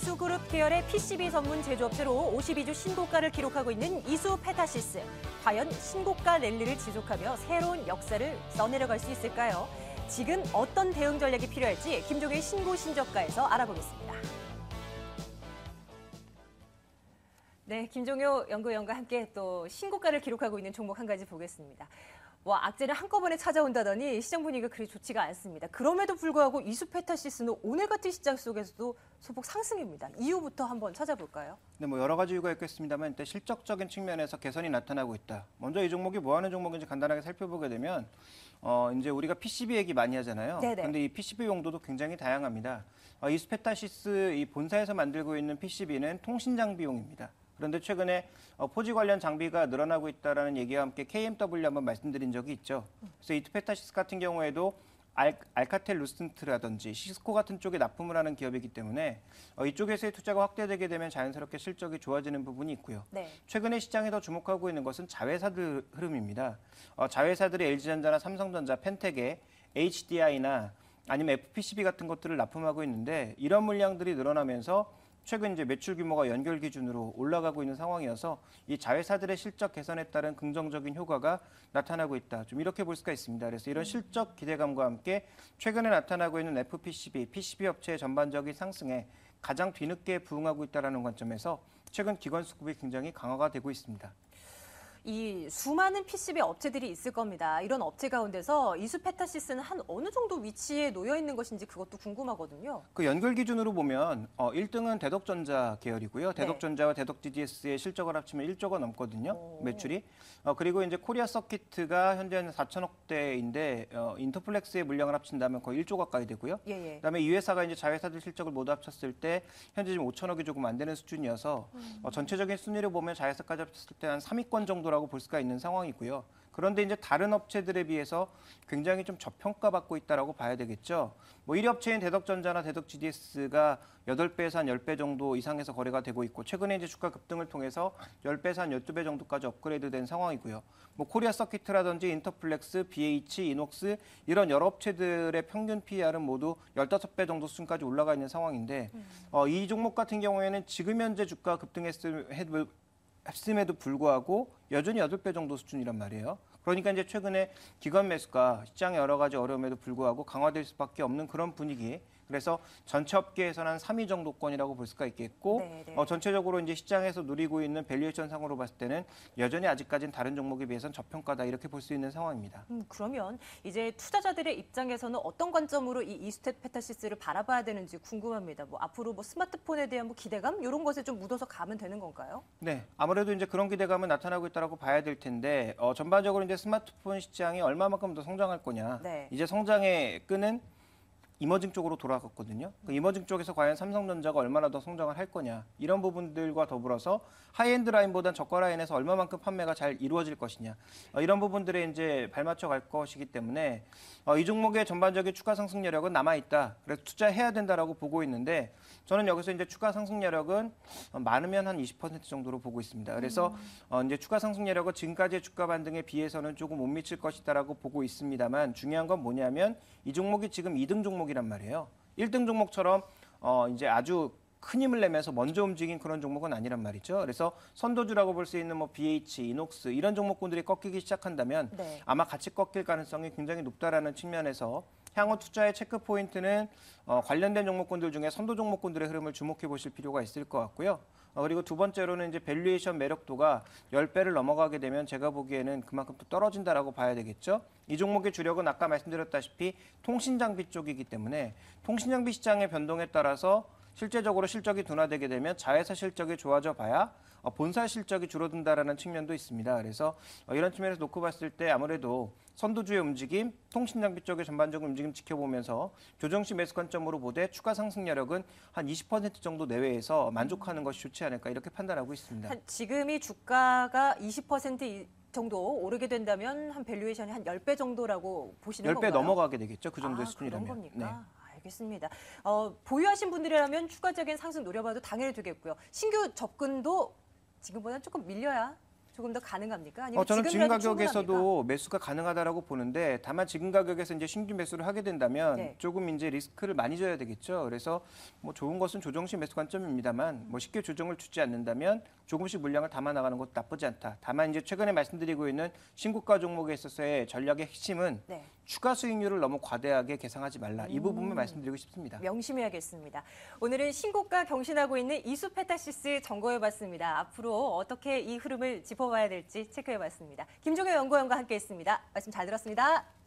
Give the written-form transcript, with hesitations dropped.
이수그룹 계열의 PCB 전문 제조업체로 52주 신고가를 기록하고 있는 이수페타시스. 과연 신고가 랠리를 지속하며 새로운 역사를 써내려갈 수 있을까요? 지금 어떤 대응 전략이 필요할지 김종의 신고신저가에서 알아보겠습니다. 네, 김종효 연구위원과 함께 또 신고가를 기록하고 있는 종목 한 가지 보겠습니다. 악재를 한꺼번에 찾아온다더니 시장 분위기가 그리 좋지가 않습니다. 그럼에도 불구하고 이수페타시스는 오늘 같은 시장 속에서도 소폭 상승입니다. 이유부터 한번 찾아볼까요? 네, 여러 가지 이유가 있겠습니다만 일단 실적적인 측면에서 개선이 나타나고 있다. 먼저 이 종목이 뭐 하는 종목인지 간단하게 살펴보게 되면 이제 우리가 PCB 얘기 많이 하잖아요. 그런데 이 PCB 용도도 굉장히 다양합니다. 이수페타시스 이 본사에서 만들고 있는 PCB는 통신 장비용입니다. 그런데 최근에 포지 관련 장비가 늘어나고 있다는 얘기와 함께 KMW 한번 말씀드린 적이 있죠. 그래서 이수페타시스 같은 경우에도 알카텔 루스턴트라든지 시스코 같은 쪽에 납품을 하는 기업이기 때문에 이쪽에서의 투자가 확대되게 되면 자연스럽게 실적이 좋아지는 부분이 있고요. 최근에 시장에 더 주목하고 있는 것은 자회사들 흐름입니다. 자회사들이 LG전자나 삼성전자, 펜텍에 HDI나 아니면 FPCB 같은 것들을 납품하고 있는데 이런 물량들이 늘어나면서 최근 이제 매출 규모가 연결 기준으로 올라가고 있는 상황이어서 이 자회사들의 실적 개선에 따른 긍정적인 효과가 나타나고 있다. 좀 이렇게 볼 수가 있습니다. 그래서 이런 실적 기대감과 함께 최근에 나타나고 있는 FPCB, PCB 업체의 전반적인 상승에 가장 뒤늦게 부응하고 있다는 관점에서 최근 기관 수급이 굉장히 강화가 되고 있습니다. 이 수많은 PCB 업체들이 있을 겁니다. 이런 업체 가운데서 이수페타시스는 한 어느 정도 위치에 놓여 있는 것인지 그것도 궁금하거든요. 그 연결 기준으로 보면 1등은 대덕전자 계열이고요. 대덕전자와 대덕GDS의 실적을 합치면 1조가 넘거든요. 매출이. 그리고 이제 코리아 서킷가 현재는 4천억대인데 인터플렉스의 물량을 합친다면 거의 1조 가까이 되고요. 그다음에 이 회사가 이제 자회사들 실적을 모두 합쳤을 때 현재 지금 5천억이 조금 안 되는 수준이어서 전체적인 순위를 보면 자회사까지 합쳤을 때 한 3위권 정도 라고 볼 수가 있는 상황이고요. 그런데 이제 다른 업체들에 비해서 굉장히 좀 저평가받고 있다라고 봐야 되겠죠. 1위 업체인 대덕전자나 대덕GDS가 8배에서 한 10배 정도 이상에서 거래가 되고 있고 최근에 이제 주가 급등을 통해서 10배에서 한 12배 정도까지 업그레이드된 상황이고요. 코리아 서킷이라든지 인터플렉스, BH, 이녹스 이런 여러 업체들의 평균 PER은 모두 15배 정도 수준까지 올라가 있는 상황인데 이 종목 같은 경우에는 지금 현재 주가 급등했음에도 불구하고 여전히 8배 정도 수준이란 말이에요. 그러니까 이제 최근에 기관 매수가 시장의 여러 가지 어려움에도 불구하고 강화될 수밖에 없는 그런 분위기. 그래서 전체 업계에서는 한 3위 정도권이라고 볼 수가 있겠고 전체적으로 이제 시장에서 누리고 있는 밸류에이션 상으로 봤을 때는 여전히 아직까지는 다른 종목에 비해서는 저평가다 이렇게 볼 수 있는 상황입니다. 그러면 이제 투자자들의 입장에서는 어떤 관점으로 이 이수페타시스를 바라봐야 되는지 궁금합니다. 앞으로 스마트폰에 대한 기대감 이런 것에 좀 묻어서 가면 되는 건가요? 네, 아무래도 이제 그런 기대감은 나타나고 있다고 봐야 될 텐데 전반적으로 이제 스마트폰 시장이 얼마만큼 더 성장할 거냐. 이제 성장의 끈은 이머징 쪽으로 돌아갔거든요. 그 이머징 쪽에서 과연 삼성전자가 얼마나 더 성장을 할 거냐 이런 부분들과 더불어서 하이엔드 라인보다는 저가 라인에서 얼마만큼 판매가 잘 이루어질 것이냐 이런 부분들에 이제 발맞춰 갈 것이기 때문에 이 종목의 전반적인 추가 상승 여력은 남아 있다. 그래서 투자해야 된다라고 보고 있는데 저는 여기서 이제 추가 상승 여력은 많으면 한 20% 정도로 보고 있습니다. 그래서 이제 추가 상승 여력은 지금까지의 주가 반등에 비해서는 조금 못 미칠 것이다라고 보고 있습니다만 중요한 건 뭐냐면 이 종목이 지금 2등 종목이란 말이에요. 1등 종목처럼 이제 아주 큰 힘을 내면서 먼저 움직인 그런 종목은 아니란 말이죠. 그래서 선도주라고 볼 수 있는 BH, 이녹스 이런 종목군들이 꺾이기 시작한다면 아마 같이 꺾일 가능성이 굉장히 높다라는 측면에서 향후 투자의 체크 포인트는 관련된 종목군들 중에 선도 종목군들의 흐름을 주목해 보실 필요가 있을 것 같고요. 그리고 두 번째로는 이제 밸류에이션 매력도가 10배를 넘어가게 되면 제가 보기에는 그만큼 또 떨어진다라고 봐야 되겠죠. 이 종목의 주력은 아까 말씀드렸다시피 통신장비 쪽이기 때문에 통신장비 시장의 변동에 따라서 실제적으로 실적이 둔화되게 되면 자회사 실적이 좋아져 봐야 본사 실적이 줄어든다라는 측면도 있습니다. 그래서 이런 측면에서 놓고 봤을 때 아무래도 선도주의 움직임, 통신장비 쪽의 전반적인 움직임 지켜보면서 교정시 매수 관점으로 보되 추가 상승 여력은 한 20% 정도 내외에서 만족하는 것이 좋지 않을까 이렇게 판단하고 있습니다. 지금이 주가가 20% 정도 오르게 된다면 한 밸류에이션이 한 10배 정도라고 보시는 10배 건가요? 넘어가게 되겠죠. 그 정도의 수준이라면. 그런 겁니까? 알겠습니다. 보유하신 분들이라면 추가적인 상승 노려봐도 당연히 되겠고요. 신규 접근도 지금보다는 조금 밀려야 조금 더 가능합니까? 아니면 저는 지금 지금이라도 가격에서도 충분합니까? 매수가 가능하다라고 보는데 다만 지금 가격에서 이제 신규 매수를 하게 된다면 네. 조금 이제 리스크를 많이 져야 되겠죠. 그래서 뭐 좋은 것은 조정식 매수 관점입니다만 뭐 쉽게 조정을 주지 않는다면 조금씩 물량을 담아 나가는 것도 나쁘지 않다. 다만 이제 최근에 말씀드리고 있는 신고가 종목에 있어서의 전략의 핵심은 네. 추가 수익률을 너무 과대하게 계산하지 말라. 이 부분만 말씀드리고 싶습니다. 명심해야겠습니다. 오늘은 신고가 경신하고 있는 이수페타시스 점검해봤습니다. 앞으로 어떻게 이 흐름을 짚어봐야 될지 체크해봤습니다. 김종효 연구원과 함께했습니다. 말씀 잘 들었습니다.